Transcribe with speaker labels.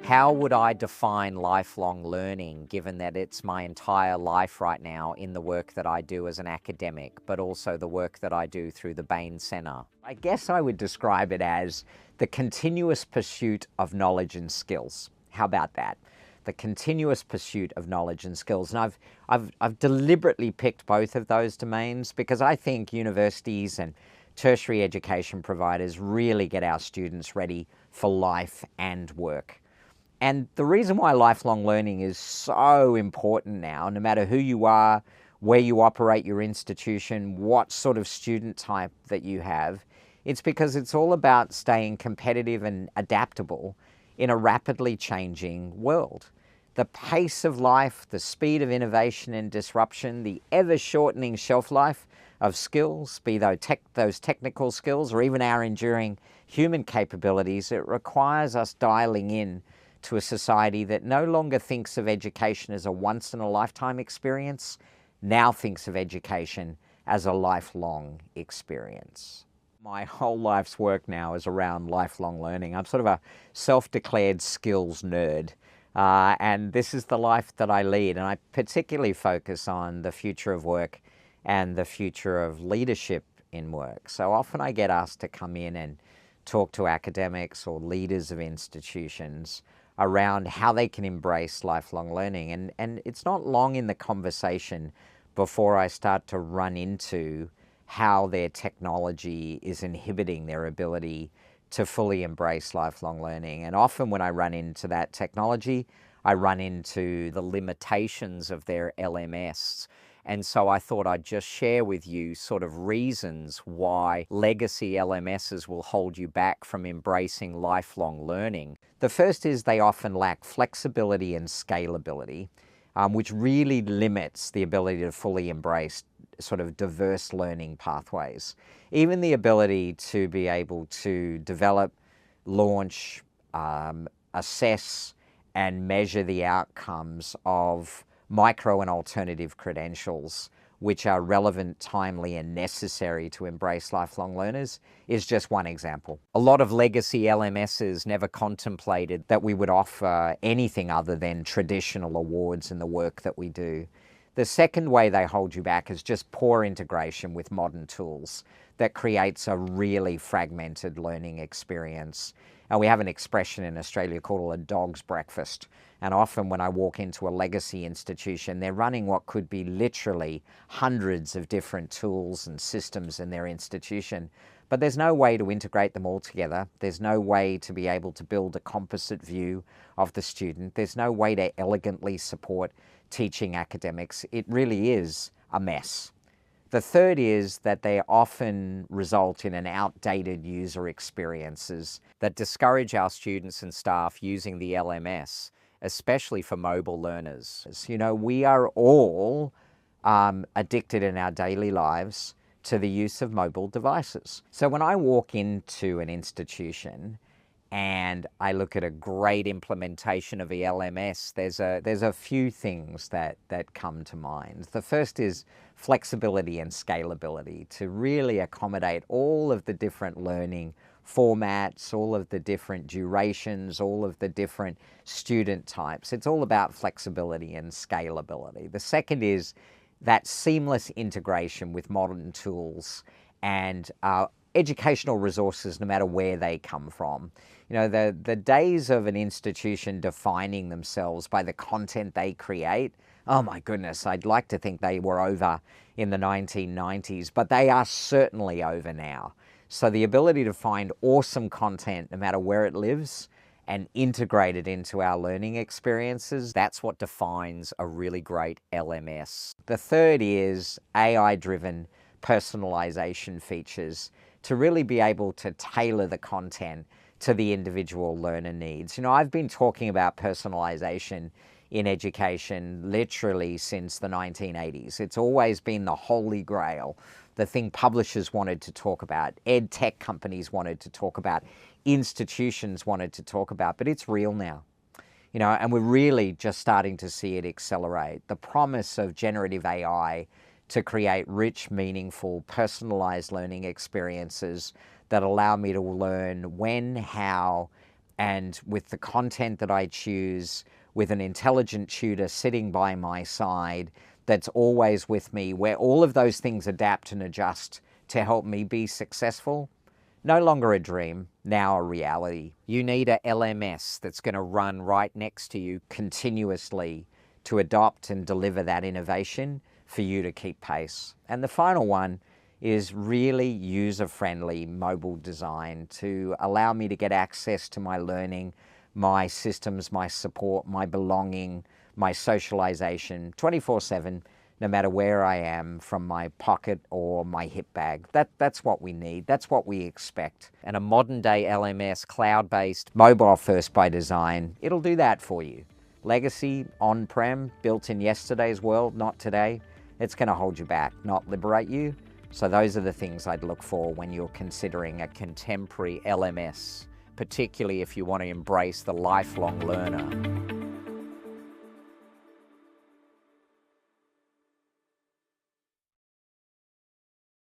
Speaker 1: How would I define lifelong learning, given that it's my entire life right now in the work that I do as an academic, but also the work that I do through the Bain Centre? I guess I would describe it as the continuous pursuit of knowledge and skills. How about that? The continuous pursuit of knowledge and skills. And I've deliberately picked both of those domains because I think universities and tertiary education providers really get our students ready for life and work. And the reason why lifelong learning is so important now, no matter who you are, where you operate your institution, what sort of student type that you have, it's because it's all about staying competitive and adaptable in a rapidly changing world. The pace of life, the speed of innovation and disruption, the ever-shortening shelf life of skills, be those technical skills or even our enduring human capabilities, it requires us dialing in to a society that no longer thinks of education as a once-in-a-lifetime experience, now thinks of education as a lifelong experience. My whole life's work now is around lifelong learning. I'm sort of a self-declared skills nerd, and this is the life that I lead, and I particularly focus on the future of work and the future of leadership in work. So often I get asked to come in and talk to academics or leaders of institutions around how they can embrace lifelong learning. And it's not long in the conversation before I start to run into how their technology is inhibiting their ability to fully embrace lifelong learning. And often when I run into that technology, I run into the limitations of their LMS. And so I thought I'd just share with you sort of reasons why legacy LMSs will hold you back from embracing lifelong learning. The first is they often lack flexibility and scalability, which really limits the ability to fully embrace sort of diverse learning pathways. Even the ability to be able to develop, launch, assess, and measure the outcomes of micro and alternative credentials, which are relevant, timely, and necessary to embrace lifelong learners, is just one example. A lot of legacy LMSs never contemplated that we would offer anything other than traditional awards in the work that we do. The second way they hold you back is just poor integration with modern tools that creates a really fragmented learning experience. And we have an expression in Australia called a dog's breakfast. And often when I walk into a legacy institution, they're running what could be literally hundreds of different tools and systems in their institution. But there's no way to integrate them all together. There's no way to be able to build a composite view of the student. There's no way to elegantly support teaching academics. It really is a mess. The third is that they often result in an outdated user experiences that discourage our students and staff using the LMS, especially for mobile learners. You know, we are all addicted in our daily lives to the use of mobile devices. So when I walk into an institution and I look at a great implementation of the LMS, there's a few things that come to mind. The first is flexibility and scalability to really accommodate all of the different learning formats, all of the different durations, all of the different student types. It's all about flexibility and scalability. The second is that seamless integration with modern tools and educational resources, no matter where they come from. You know, the days of an institution defining themselves by the content they create, oh my goodness, I'd like to think they were over in the 1990s, but they are certainly over now. So the ability to find awesome content, no matter where it lives, and integrate it into our learning experiences, that's what defines a really great LMS. The third is AI-driven personalisation features to really be able to tailor the content to the individual learner needs. You know, I've been talking about personalisation in education literally since the 1980s. It's always been the holy grail, the thing publishers wanted to talk about, ed tech companies wanted to talk about, institutions wanted to talk about, but it's real now. You know, and we're really just starting to see it accelerate. The promise of generative AI to create rich, meaningful, personalized learning experiences that allow me to learn when, how, and with the content that I choose, with an intelligent tutor sitting by my side that's always with me, where all of those things adapt and adjust to help me be successful. No longer a dream, now a reality. You need a LMS that's going to run right next to you continuously to adopt and deliver that innovation for you to keep pace. And the final one is really user-friendly mobile design to allow me to get access to my learning, my systems, my support, my belonging, my socialization 24/7, no matter where I am, from my pocket or my hip bag. That's what we need. That's what we expect. And a modern day LMS, cloud-based, mobile first by design, it'll do that for you. Legacy, on-prem, built in yesterday's world, not today. It's going to hold you back, not liberate you. So those are the things I'd look for when you're considering a contemporary LMS, particularly if you want to embrace the lifelong learner.